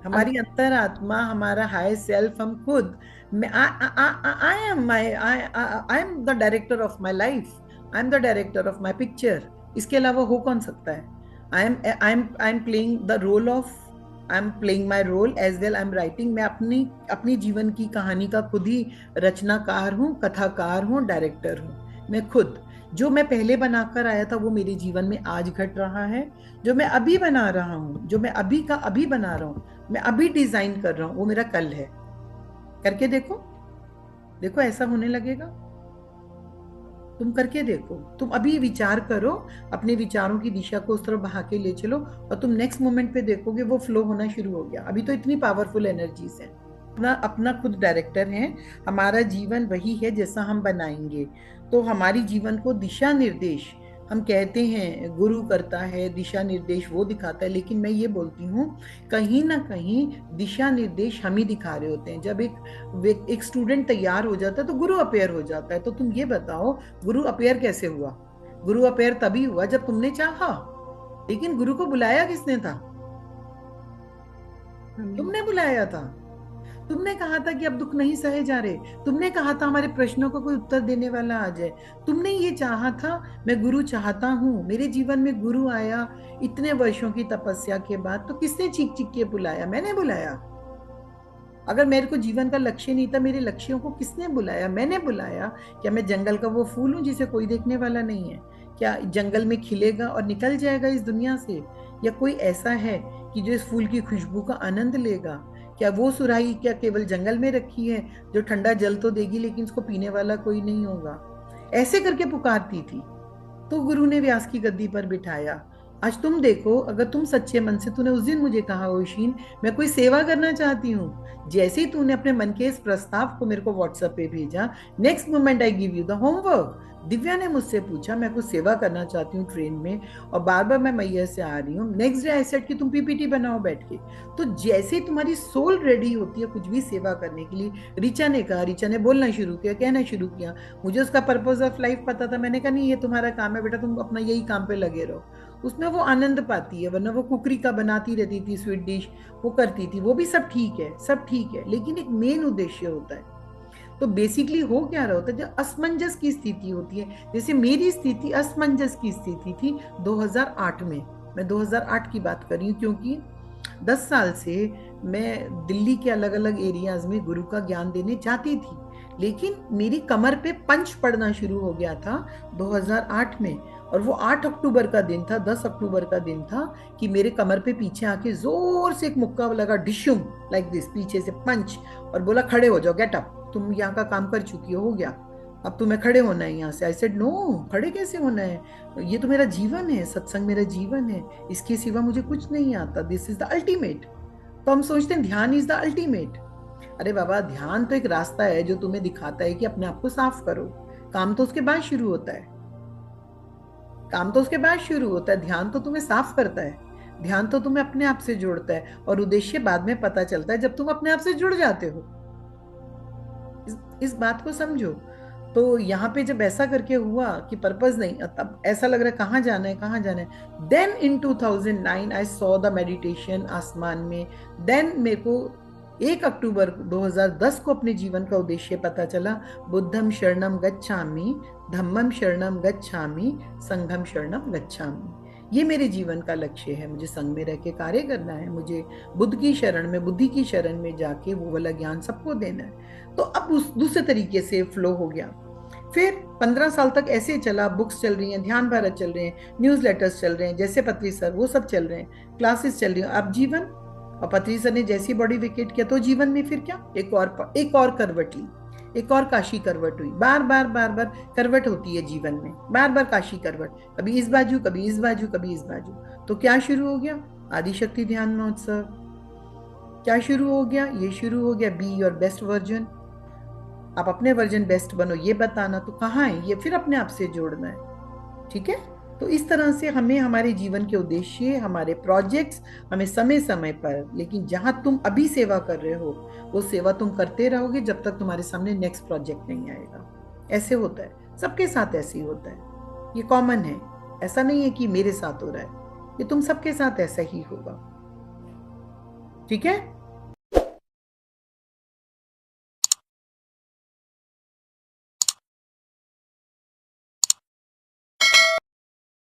हमारी अंतरात्मा, हमारा हाई सेल्फ, हम खुद, I am my, I am the director of my life, I am the director of my picture. इसके अलावा हो कौन सकता है? I am playing the role of, I am playing my role as well, I am writing. मैं अपनी अपनी जीवन की कहानी का खुद ही रचनाकार हूँ, कथाकार हूँ, डायरेक्टर हूँ। मैं खुद, जो मैं पहले बनाकर आया था वो मेरे जीवन में आज घट रहा है। जो मैं अभी बना रहा हूँ, जो मैं अभी का अभी बना रहा हूँ, मैं अभी डिजाइन कर रहा हूँ, वो मेरा कल है। करके देखो, देखो ऐसा होने लगेगा। तुम करके देखो, तुम अभी विचार करो, अपने विचारों की दिशा को उस तरफ बहा के ले चलो, और तुम नेक्स्ट मोमेंट पे देखोगे वो फ्लो होना शुरू हो गया। अभी तो इतनी पावरफुल एनर्जीज है। अपना अपना खुद डायरेक्टर है। हमारा जीवन वही है जैसा हम बनाएंगे। तो हमारी जीवन को दिशा निर्देश, हम कहते हैं गुरु करता है, दिशा निर्देश वो दिखाता है, लेकिन मैं ये बोलती हूँ कहीं ना कहीं दिशा निर्देश हम ही दिखा रहे होते हैं। जब एक स्टूडेंट तैयार हो जाता है तो गुरु अपेयर हो जाता है। तो तुम ये बताओ, गुरु अपेयर कैसे हुआ? गुरु अपेयर तभी हुआ जब तुमने चाहा। लेकिन गुरु को बुलाया किसने था? तुमने बुलाया था। तुमने कहा था कि अब दुख नहीं सहे जा रहे। तुमने कहा था हमारे प्रश्नों का कोई उत्तर देने वाला आ जाए। तुमने ये चाहा था। मैं गुरु चाहता हूँ, मेरे जीवन में गुरु आया इतने वर्षों की तपस्या के बाद। तो किसने चीख चीख के बुलाया? मैंने बुलाया। अगर मेरे को जीवन का लक्ष्य नहीं था, मेरे लक्ष्यों को किसने बुलाया? मैंने बुलाया। क्या मैं जंगल का वो फूल हूं जिसे कोई देखने वाला नहीं है? क्या जंगल में खिलेगा और निकल जाएगा इस दुनिया से? या कोई ऐसा है कि जो इस फूल की खुशबू का आनंद लेगा? क्या वो सुराही क्या केवल जंगल में रखी है जो ठंडा जल तो देगी लेकिन उसको पीने वाला कोई नहीं होगा? ऐसे करके पुकारती थी, तो गुरु ने व्यास की गद्दी पर बिठाया। आज तुम देखो, अगर तुम सच्चे मन से, तूने उस दिन मुझे कहा ओशिन मैं कोई सेवा करना चाहती हूँ, जैसे ही तूने अपने मन के इस प्रस्ताव को मेरे को व्हाट्सएप पे भेजा, next moment I give you the homework. Divya ने मुझसे पूछा मैं कुछ सेवा करना चाहती हूँ ट्रेन में, और बार बार मैं मैयर से आ रही हूँ। नेक्स्ट डे आई सेड कि तुम पीपीटी बनाओ बैठ के। तो जैसे ही तुम्हारी सोल रेडी होती है कुछ भी सेवा करने के लिए, ऋचा ने कहा, ऋचा ने बोलना शुरू किया, कहना शुरू किया। मुझे उसका पर्पज ऑफ लाइफ पता था। मैंने कहा नहीं ये तुम्हारा काम है बेटा, तुम अपना यही काम पे लगे रहो। उसमें वो आनंद पाती है, वरना वो कुकरी का बनाती रहती थी, स्वीट डिश वो करती थी, वो भी सब ठीक है, सब ठीक है, लेकिन एक मेन उद्देश्य होता है। तो बेसिकली हो क्या रहा होता है, जब असमंजस की स्थिति होती है, जैसे मेरी स्थिति असमंजस की स्थिति थी 2008 में। मैं 2008 की बात कर रही हूँ, क्योंकि 10 साल से मैं दिल्ली के अलग अलग एरियाज में गुरु का ज्ञान देने जाती थी, लेकिन मेरी कमर पे पंच पड़ना शुरू हो गया था 2008 में। और वो 8 अक्टूबर का दिन था, 10 अक्टूबर का दिन था, कि मेरे कमर पे पीछे आके जोर से एक मुक्का लगा, डिशुम लाइक दिस, पीछे से पंच, और बोला खड़े हो जाओ, गेट अप, तुम यहाँ का काम कर चुकी हो गया, अब तुम्हें खड़े होना है यहाँ से। आई सेड नो, खड़े कैसे होना है? ये तो मेरा जीवन है, सत्संग मेरा जीवन है, इसके सिवा मुझे कुछ नहीं आता, दिस इज द अल्टीमेट। तो हम सोचते हैं ध्यान इज द अल्टीमेट। अरे बाबा, ध्यान तो एक रास्ता है जो तुम्हें दिखाता है कि अपने आप को साफ करो। काम तो उसके बाद शुरू होता है, काम तो उसके बाद शुरू होता है। ध्यान तो तुम्हें साफ करता है, ध्यान तो तुम्हें अपने आप से जोड़ता है, और उद्देश्य बाद में पता चलता है जब तुम अपने आप से जुड़ जाते हो। इस बात को समझो। तो यहाँ पे जब ऐसा करके हुआ कि पर्पस नहीं, तब ऐसा लग रहा है कहाँ जाना है, कहाँ जाना है। Then in 2009 I saw the meditation आसमान में। देन मेरे को 1 अक्टूबर 2010 को अपने जीवन का उद्देश्य पता चला। बुद्धम शरणम गच्छामि, धम्मम शरणम गच्छामि, संघम शरणम गच्छामि। ये मेरे जीवन का लक्ष्य है। मुझे संघ में रह के कार्य करना है, मुझे बुद्ध की शरण में, बुद्धि की शरण में जाके वो वाला ज्ञान सबको देना है। तो अब उस दूसरे तरीके से फ्लो हो गया। फिर 15 साल तक ऐसे चला, बुक्स चल रही हैं, ध्यान भारत चल रहे हैं, न्यूज लेटर्स चल रहे हैं, जैसे पत्री सर वो सब चल रहे हैं, क्लासेस चल रही हैं। अब जीवन, और पत्री सर ने जैसी बॉडी विकेट किया तो जीवन में फिर क्या, एक और करवट ली, एक और काशी करवट हुई। बार बार बार बार करवट होती है जीवन में, बार बार काशी करवट, कभी इस बाजू, कभी इस बाजू, कभी इस बाजू। तो क्या शुरू हो गया? आदिशक्ति ध्यान महोत्सव। क्या शुरू हो गया? ये शुरू हो गया बी योर बेस्ट वर्जन। आप अपने वर्जन बेस्ट बनो, ये बताना। तो कहाँ है ये? फिर अपने आप से जोड़ना है। ठीक है। तो इस तरह से हमें हमारे जीवन के उद्देश्य, हमारे प्रोजेक्ट्स, हमें समय समय पर, लेकिन जहां तुम अभी सेवा कर रहे हो वो सेवा तुम करते रहोगे जब तक तुम्हारे सामने नेक्स्ट प्रोजेक्ट नहीं आएगा। ऐसे होता है, सबके साथ ऐसे ही होता है, ये कॉमन है। ऐसा नहीं है कि मेरे साथ हो रहा है, ये तुम सबके साथ ऐसा ही होगा। ठीक है।